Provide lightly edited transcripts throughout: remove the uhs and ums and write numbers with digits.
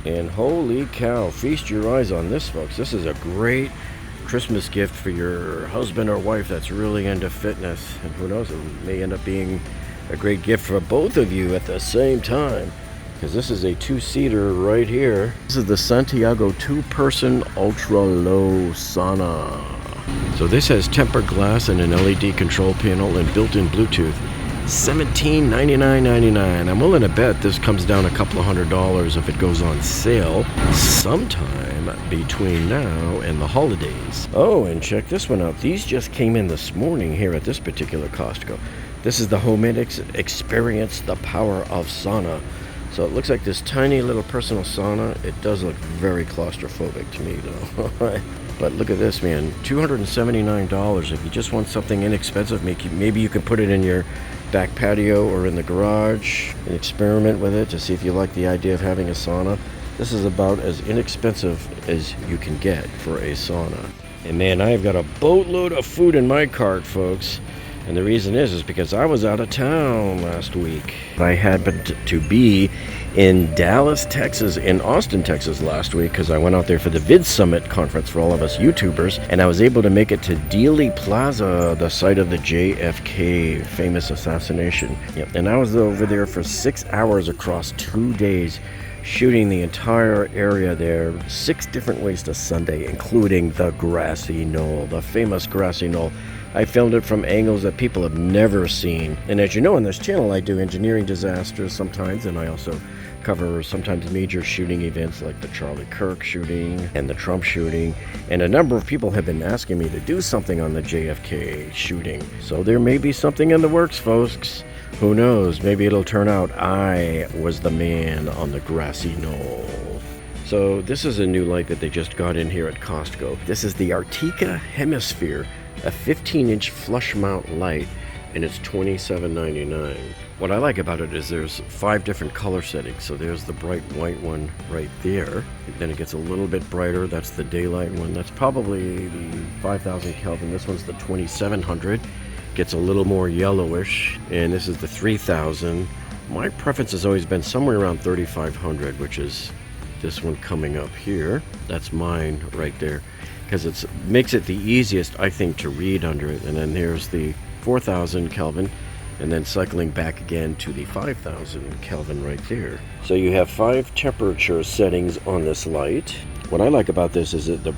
And holy cow, feast your eyes on this, folks. This is a great Christmas gift for your husband or wife that's really into fitness. And who knows, it may end up being a great gift for both of you at the same time. Because this is a two-seater right here. This is the Santiago two-person ultra-low sauna. So this has tempered glass and an LED control panel and built-in Bluetooth. $1799.99. I'm willing to bet this comes down a couple of $100 if it goes on sale sometime between now and the holidays. Oh, and check this one out. These just came in this morning here at this particular Costco. This is the HomeIndex Experience the Power of Sauna. So it looks like this tiny little personal sauna. It does look very claustrophobic to me though. But look at this, man. $279. If you just want something inexpensive, maybe you can put it in your back patio or in the garage and experiment with it to see if you like the idea of having a sauna. This is about as inexpensive as you can get for a sauna. And man, I've got a boatload of food in my cart, folks. And the reason is because I was out of town last week. I happened to be in Dallas, Texas, in Austin, Texas last week because I went out there for the Vid Summit conference for all of us YouTubers, and I was able to make it to Dealey Plaza, the site of the JFK famous assassination. Yep. And I was over there for 6 hours across 2 days, shooting the entire area there, 6 different ways to Sunday, including the grassy knoll, the famous grassy knoll. I filmed it from angles that people have never seen. And as you know on this channel, I do engineering disasters sometimes, and I also cover sometimes major shooting events like the Charlie Kirk shooting and the Trump shooting. And a number of people have been asking me to do something on the JFK shooting. So there may be something in the works, folks. Who knows? Maybe it'll turn out I was the man on the grassy knoll. So this is a new light that they just got in here at Costco. This is the Artica Hemisphere, a 15-inch flush mount light, and it's $27.99. What I like about it is there's 5 different color settings. So there's the bright white one right there. Then it gets a little bit brighter. That's the daylight one. That's probably the 5,000 Kelvin. This one's the 2,700. Gets a little more yellowish. And this is the 3,000. My preference has always been somewhere around 3,500, which is this one coming up here. That's mine right there, because it makes it the easiest, I think, to read under it. And then there's the 4,000 Kelvin, and then cycling back again to the 5,000 Kelvin right there. So you have 5 temperature settings on this light. What I like about this is that the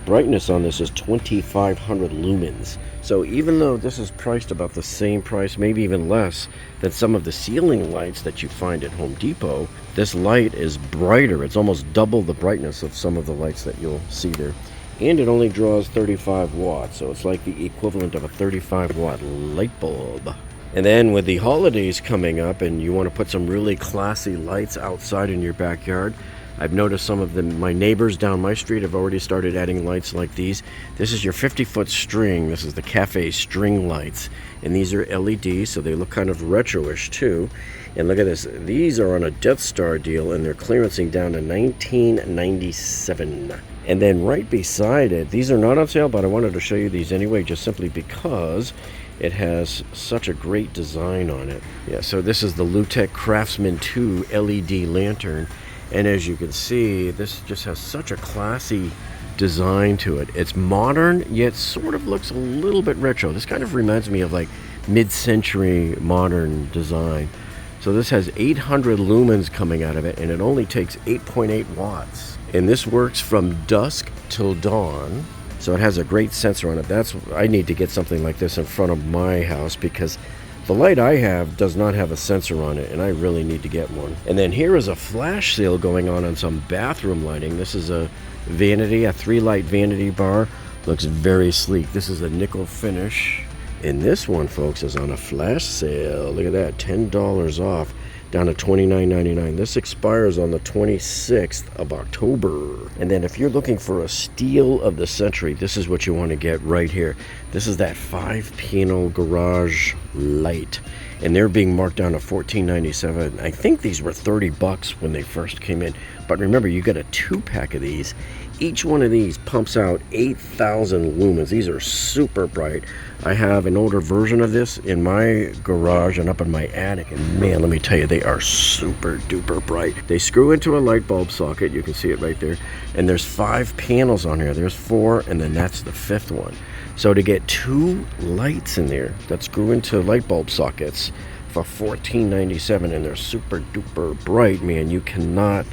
brightness on this is 2,500 lumens. So even though this is priced about the same price, maybe even less, than some of the ceiling lights that you find at Home Depot, this light is brighter. It's almost double the brightness of some of the lights that you'll see there. And it only draws 35 watts, so it's like the equivalent of a 35 watt light bulb. And then with the holidays coming up and you want to put some really classy lights outside in your backyard, I've noticed some of my neighbors down my street have already started adding lights like these. This is your 50-foot string. This is the cafe string lights. And these are LED, so they look kind of retro-ish too. And look at this. These are on a Death Star deal, and they're clearancing down to $19.97. And then right beside it, these are not on sale, but I wanted to show you these anyway, just simply because it has such a great design on it. Yeah, so this is the Lutech Craftsman 2 LED lantern. And as you can see, this just has such a classy design to it. It's modern, yet sort of looks a little bit retro. This kind of reminds me of like mid-century modern design. So this has 800 lumens coming out of it, and it only takes 8.8 watts. And this works from dusk till dawn. So it has a great sensor on it. I need to get something like this in front of my house, because the light I have does not have a sensor on it, and I really need to get one. And then here is a flash sale going on some bathroom lighting. This is a vanity, a 3-light vanity bar. Looks very sleek. This is a nickel finish. And this one, folks, is on a flash sale. Look at that, $10 off, down to $29.99. This expires on the 26th of October. And then if you're looking for a steal of the century, this is what you want to get right here. This is that 5-panel garage light. And they're being marked down to $14.97. I think these were $30 when they first came in. But remember, you get a 2-pack of these. Each one of these pumps out 8,000 lumens. These are super bright. I have an older version of this in my garage and up in my attic. And man, let me tell you, they are super duper bright. They screw into a light bulb socket. You can see it right there. And there's 5 panels on here. There's 4, and then that's the 5th one. So to get 2 lights in there that screw into light bulb sockets for $14.97, and they're super duper bright, man, you cannot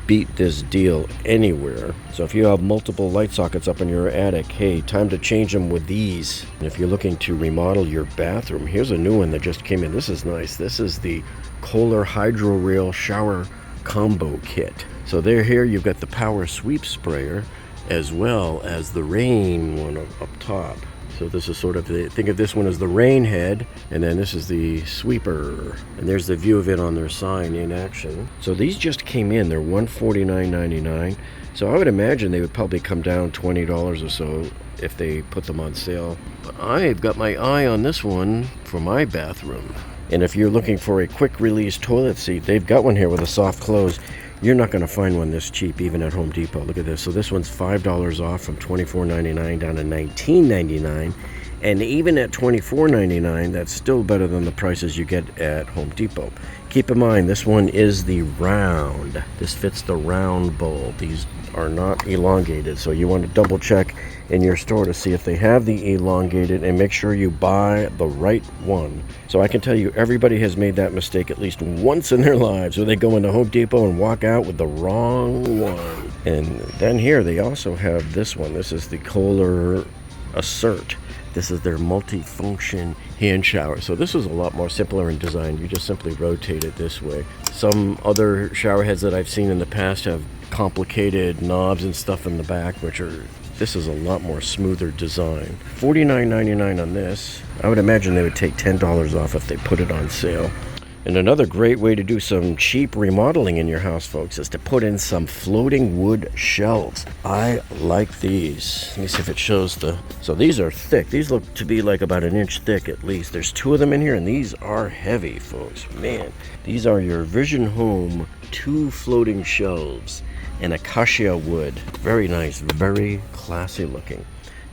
beat this deal anywhere. So if you have multiple light sockets up in your attic, hey, time to change them with these. And if you're looking to remodel your bathroom, here's a new one that just came in. This is nice. This is the Kohler Hydro Rail Shower Combo Kit. So there, here you've got the power sweep sprayer as well as the rain one up top. So this is sort of think of this one as the rain head, and then this is the sweeper. And there's the view of it on their sign in action. So these just came in. They're $149.99. So I would imagine they would probably come down $20 or so if they put them on sale. But I've got my eye on this one for my bathroom. And if you're looking for a quick release toilet seat, they've got one here with a soft close. You're not going to find one this cheap even at Home Depot. Look at this. So this one's $5 off from $24.99 down to $19.99. And even at $24.99, that's still better than the prices you get at Home Depot. Keep in mind, this one is the round. This fits the round bowl. These are not elongated, so you want to double check in your store to see if they have the elongated, and make sure you buy the right one. So I can tell you, everybody has made that mistake at least once in their lives, where they go into Home Depot and walk out with the wrong one. And then here they also have this one. This is the Kohler Assert. This is their multi-function hand shower. So this is a lot more simpler in design. You just simply rotate it this way. Some other shower heads that I've seen in the past have complicated knobs and stuff in the back, this is a lot more smoother design. $49.99 on this. I would imagine they would take $10 off if they put it on sale. And another great way to do some cheap remodeling in your house, folks, is to put in some floating wood shelves. I like these. Let me see if it shows so these are thick. These look to be like about 1 inch thick at least. There's 2 of them in here, and these are heavy, folks. Man, these are your Vision Home 2 floating shelves in acacia wood. Very nice, very classy looking.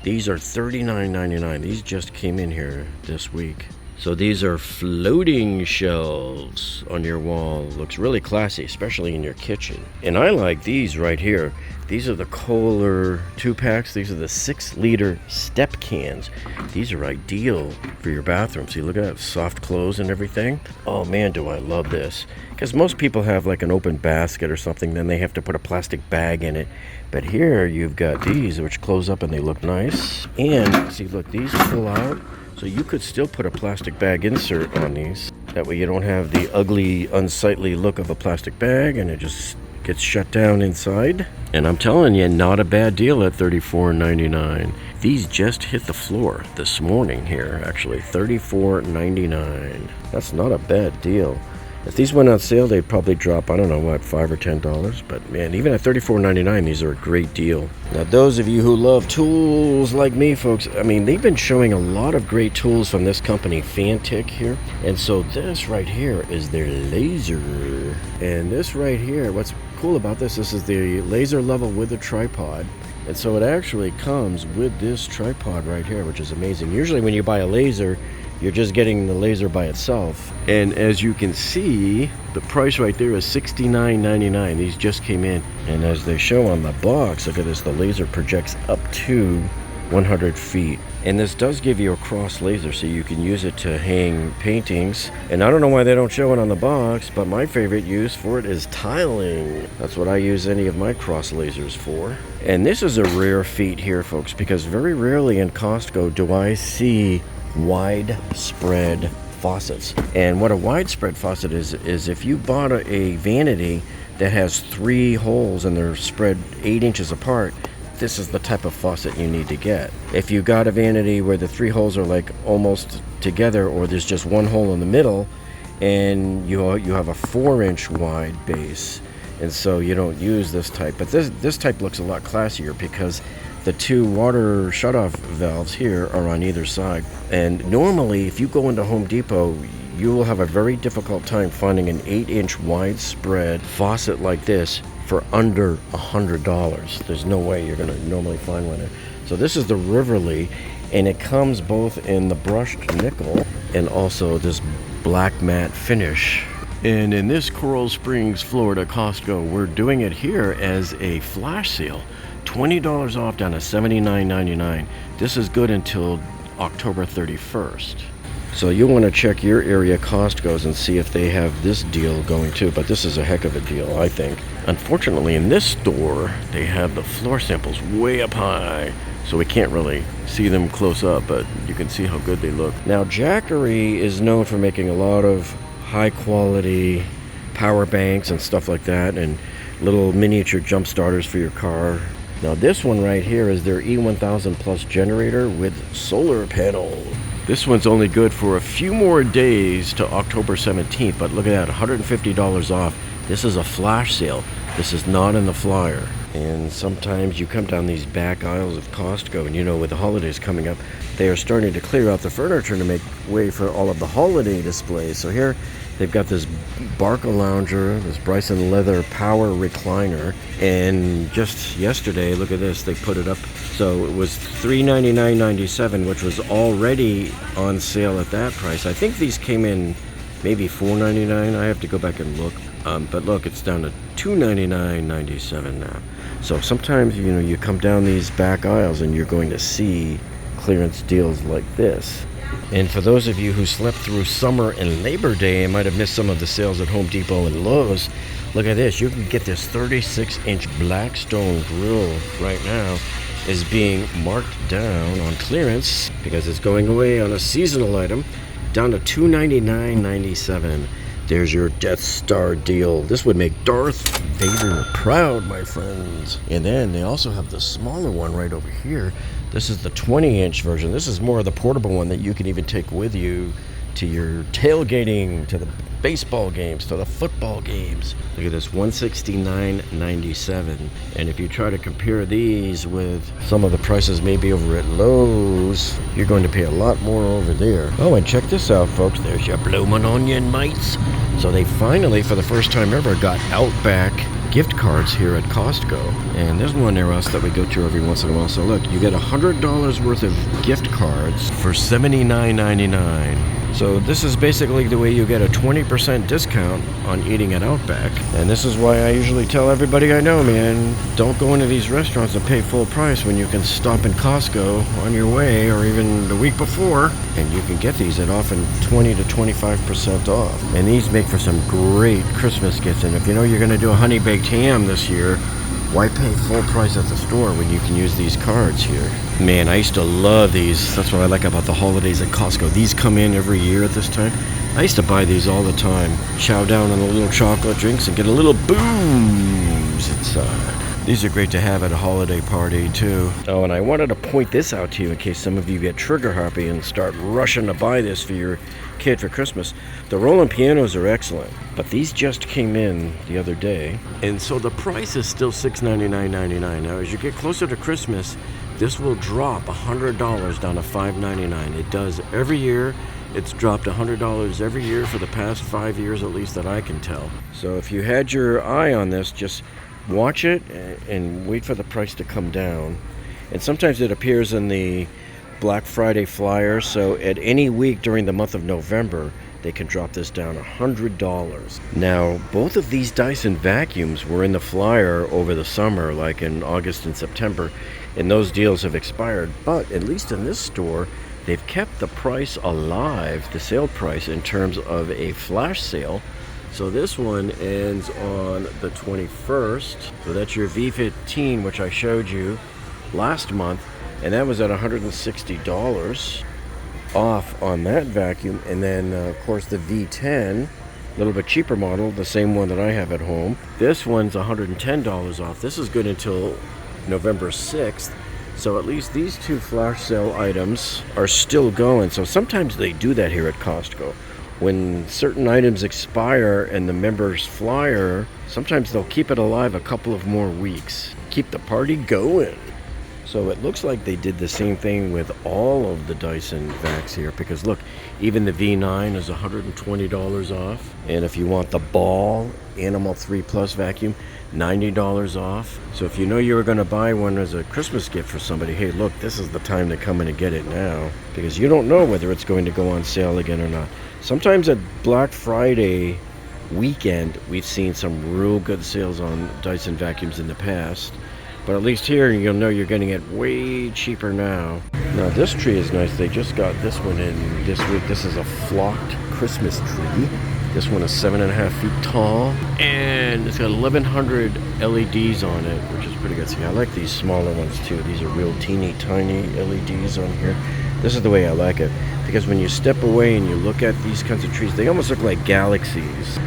These are $39.99. These just came in here this week. So these are floating shelves on your wall. Looks really classy, especially in your kitchen. And I like these right here. These are the Kohler 2-packs. These are the 6-liter step cans. These are ideal for your bathroom. See, look at that, soft close and everything. Oh man, do I love this. Because most people have like an open basket or something, then they have to put a plastic bag in it. But here you've got these which close up and they look nice. And see, look, these pull out. So you could still put a plastic bag insert on these. That way you don't have the ugly, unsightly look of a plastic bag, and it just gets shut down inside. And I'm telling you, not a bad deal at $34.99. These just hit the floor this morning here, actually. $34.99. That's not a bad deal. If these went on sale, they'd probably drop, I don't know what, $5 or $10. But man, even at $34.99, these are a great deal. Now, those of you who love tools like me, folks, I mean, they've been showing a lot of great tools from this company, Fantic here. And so this right here is their laser. And this right here, what's cool about this is the laser level with a tripod. And so it actually comes with this tripod right here, which is amazing. Usually when you buy a laser, you're just getting the laser by itself. And as you can see, the price right there is $69.99. These just came in. And as they show on the box, look at this, the laser projects up to 100 feet. And this does give you a cross laser, so you can use it to hang paintings. And I don't know why they don't show it on the box, but my favorite use for it is tiling. That's what I use any of my cross lasers for. And this is a rare feat here, folks, because very rarely in Costco do I see widespread faucets. And what a widespread faucet is if you bought a vanity that has 3 holes and they're spread 8 inches apart, this is the type of faucet you need to get. If you got a vanity where the 3 holes are like almost together, or there's just 1 hole in the middle, and you have a 4-inch wide base, and so you don't use this type. But this type looks a lot classier because The two water shutoff valves here are on either side. And normally, if you go into Home Depot, you will have a very difficult time finding an 8-inch widespread faucet like this for under $100. There's no way you're going to normally find one. So this is the Riverly, and it comes both in the brushed nickel and also this black matte finish. And in this Coral Springs, Florida Costco, we're doing it here as a flash sale. $20 off down to $79.99. This is good until October 31st. So you'll want to check your area Costco's and see if they have this deal going too. But this is a heck of a deal, I think. Unfortunately, in this store, they have the floor samples way up high, so we can't really see them close up, but you can see how good they look. Now, Jackery is known for making a lot of high quality power banks and stuff like that, and little miniature jump starters for your car. Now this one right here is their E1000 Plus generator with solar panel. This one's only good for a few more days to October 17th, but look at that, $150 off. This is a flash sale. This is not in the flyer. And sometimes you come down these back aisles of Costco, and you know, with the holidays coming up, they are starting to clear out the furniture to make way for all of the holiday displays. So here they've got this Barca lounger, this Bryson leather power recliner, and just yesterday, look at this, they put it up. So it was $399.97, which was already on sale at that price. I think these came in maybe $499. I have to go back and look. But look, it's down to $299.97 now. So sometimes, you know, you come down these back aisles and you're going to see clearance deals like this. And for those of you who slept through summer and Labor Day and might have missed some of the sales at Home Depot and Lowe's, look at this. You can get this 36-inch Blackstone grill right now is being marked down on clearance because it's going away on a seasonal item, down to $299.97. There's your Death Star deal. This would make Darth Vader proud, my friends. And then they also have the smaller one right over here. This is the 20-inch version. This is more of the portable one that you can even take with you to your tailgating, to the baseball games, to the football games. Look at this, $169.97. And if you try to compare these with some of the prices maybe over at Lowe's, you're going to pay a lot more over there. Oh, and check this out, folks. There's your bloomin' onion, mates. So they finally, for the first time ever, got Outback gift cards here at Costco. And there's one near us that we go to every once in a while. So look, you get $100 worth of gift cards for $79.99. So this is basically the way you get a 20% discount on eating at Outback. And this is why I usually tell everybody I know, man, don't go into these restaurants and pay full price when you can stop in Costco on your way or even the week before. And you can get these at often 20 to 25% off. And these make for some great Christmas gifts. And if you know you're going to do a honey baked ham this year, why pay full price at the store when you can use these cards here? Man, I used to love these. That's what I like about the holidays at Costco. These come in every year at this time. I used to buy these all the time. Chow down on the little chocolate drinks and get a little booze inside. These are great to have at a holiday party too. Oh, and I wanted to point this out to you in case some of you get trigger happy and start rushing to buy this for your kid for Christmas. The Roland pianos are excellent, but these just came in the other day, and so the price is still $699.99. Now, as you get closer to Christmas, this will drop $100 down to $599. It does every year. It's dropped $100 every year for the past 5 years, at least that I can tell. So if you had your eye on this, just watch it and wait for the price to come down. And sometimes it appears in the Black Friday flyer, so at any week during the month of November, they can drop this down $100. Now, both of these Dyson vacuums were in the flyer over the summer, like in August and September, and those deals have expired. But at least in this store, they've kept the price alive, the sale price, in terms of a flash sale. So this one ends on the 21st. So that's your V15, which I showed you last month. And that was at $160 off on that vacuum. And then, of course, the V10, a little bit cheaper model, the same one that I have at home. This one's $110 off. This is good until November 6th. So at least these two flash sale items are still going. So sometimes they do that here at Costco. When certain items expire and the members flyer, sometimes they'll keep it alive a couple of more weeks. Keep the party going. So it looks like they did the same thing with all of the Dyson vacs here, because look, even the V9 is $120 off. And if you want the Ball Animal 3 Plus vacuum, $90 off. So if you know you were going to buy one as a Christmas gift for somebody, hey, look, this is the time to come in and get it now, because you don't know whether it's going to go on sale again or not. Sometimes at Black Friday weekend, we've seen some real good sales on Dyson vacuums in the past. But at least here, you'll know you're getting it way cheaper now. Now, this tree is nice. They just got this one in this week. This is a flocked Christmas tree. This one is 7.5 feet tall. And it's got 1,100 LEDs on it, which is pretty good. See, I like these smaller ones, too. These are real teeny tiny LEDs on here. This is the way I like it, because when you step away and you look at these kinds of trees, they almost look like galaxies.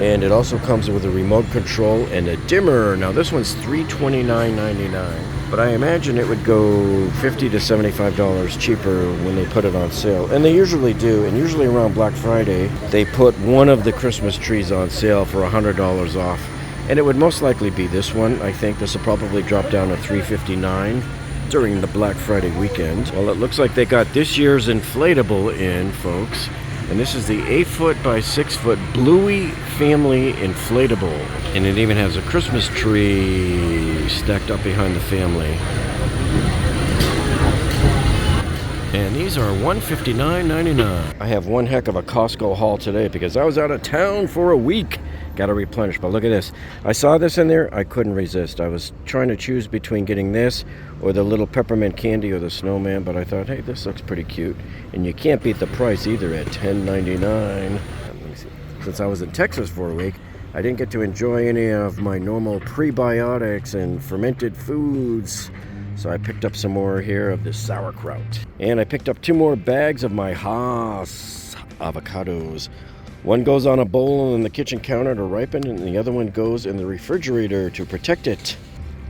And it also comes with a remote control and a dimmer. Now this one's $329.99, but I imagine it would go $50 to $75 cheaper when they put it on sale. And they usually do, and usually around Black Friday, they put one of the Christmas trees on sale for $100 off. And it would most likely be this one. I think this will probably drop down to $359 during the Black Friday weekend. Well, it looks like they got this year's inflatable in, folks. And this is the 8-foot by 6-foot Bluey family inflatable. And it even has a Christmas tree stacked up behind the family. And these are $159.99. I have one heck of a Costco haul today because I was out of town for a week. Got to replenish, but look at this. I saw this in there, I couldn't resist. I was trying to choose between getting this or the little peppermint candy or the snowman, but I thought, hey, this looks pretty cute. And you can't beat the price either at $10.99. Let me see. Since I was in Texas for a week, I didn't get to enjoy any of my normal prebiotics and fermented foods. So I picked up some more here of this sauerkraut. And I picked up 2 more bags of my Haas avocados. One goes on a bowl on the kitchen counter to ripen, and the other one goes in the refrigerator to protect it.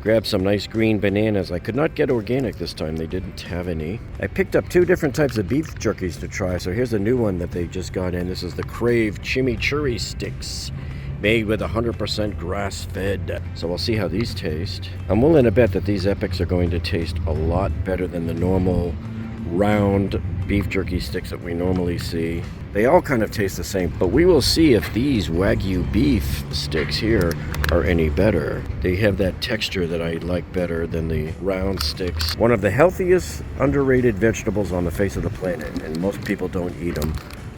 Grabbed some nice green bananas. I could not get organic this time. They didn't have any. I picked up 2 different types of beef jerkies to try. So here's a new one that they just got in. This is the Crave Chimichurri Sticks, made with 100% grass-fed. So we'll see how these taste. I'm willing to bet that these Epics are going to taste a lot better than the normal round beef jerky sticks that we normally see. They all kind of taste the same, but we will see if these Wagyu beef sticks here are any better. They have that texture that I like better than the round sticks. One of the healthiest, underrated vegetables on the face of the planet, and most people don't eat them.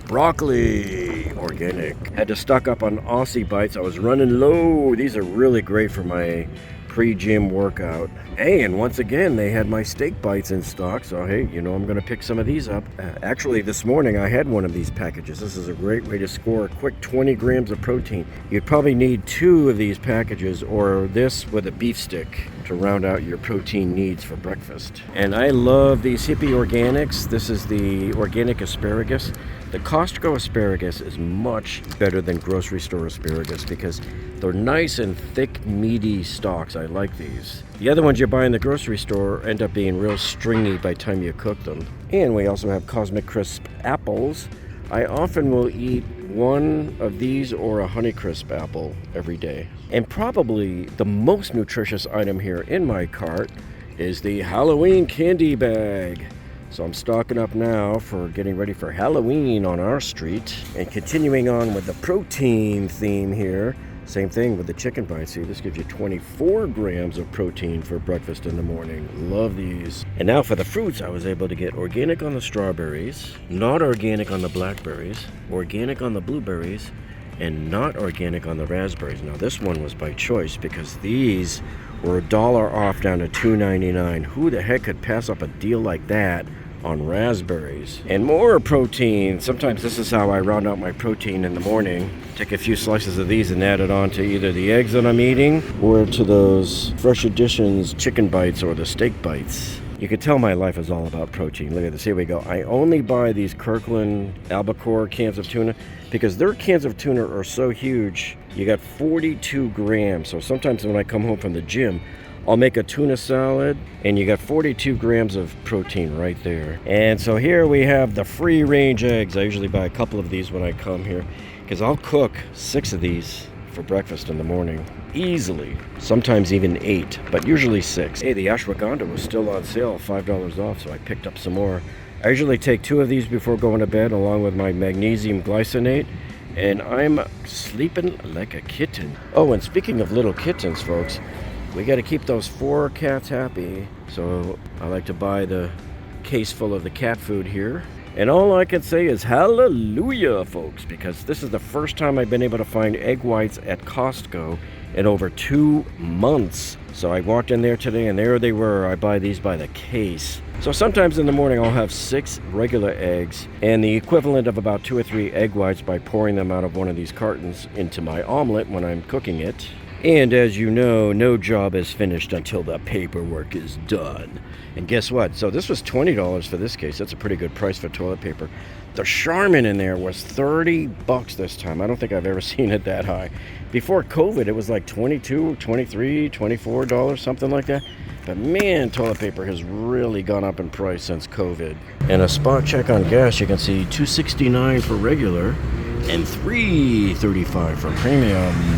Broccoli, organic. Had to stock up on Aussie Bites. I was running low. These are really great for my pre-gym workout. Hey, and once again, they had my steak bites in stock, so hey, you know I'm going to pick some of these up. Actually, this morning I had one of these packages. This is a great way to score a quick 20 grams of protein. You'd probably need 2 of these packages, or this with a beef stick to round out your protein needs for breakfast. And I love these Hippie Organics. This is the organic asparagus. The Costco asparagus is much better than grocery store asparagus because they're nice and thick, meaty stalks. I like these. The other ones you buy in the grocery store end up being real stringy by the time you cook them. And we also have Cosmic Crisp apples. I often will eat one of these or a Honeycrisp apple every day. And probably the most nutritious item here in my cart is the Halloween candy bag. So I'm stocking up now for getting ready for Halloween on our street. And continuing on with the protein theme here, same thing with the chicken bites. See, this gives you 24 grams of protein for breakfast in the morning. Love these. And now for the fruits, I was able to get organic on the strawberries, not organic on the blackberries, organic on the blueberries, and not organic on the raspberries. Now this one was by choice because these were $1 off down to $2.99. Who the heck could pass up a deal like that on raspberries? And more protein. Sometimes this is how I round out my protein in the morning. Take a few slices of these and add it on to either the eggs that I'm eating or to those Fresh Additions chicken bites or the steak bites. You can tell my life is all about protein. Look at this. Here we go. I only buy these Kirkland albacore cans of tuna because their cans of tuna are so huge. You got 42 grams. So sometimes when I come home from the gym, I'll make a tuna salad and you got 42 grams of protein right there. And so here we have the free range eggs. I usually buy a couple of these when I come here because I'll cook 6 of these for breakfast in the morning. easily. Sometimes even 8, but usually 6. Hey, the ashwagandha was still on sale, $5 off, so I picked up some more. I usually take 2 of these before going to bed, along with my magnesium glycinate, and I'm sleeping like a kitten. Oh, and speaking of little kittens, folks, we got to keep those 4 cats happy, so I like to buy the case full of the cat food here. And all I can say is hallelujah, folks, because this is the first time I've been able to find egg whites at Costco in over 2 months. So I walked in there today and there they were. I buy these by the case. So sometimes in the morning I'll have 6 regular eggs and the equivalent of about 2 or 3 egg whites by pouring them out of one of these cartons into my omelet when I'm cooking it. And as you know, no job is finished until the paperwork is done. And guess what? So this was $20 for this case. That's a pretty good price for toilet paper. The Charmin in there was $30 this time. I don't think I've ever seen it that high. Before COVID, it was like $22, $23, $24, something like that. But man, toilet paper has really gone up in price since COVID. And a spot check on gas, you can see $2.69 for regular and $3.35 for premium.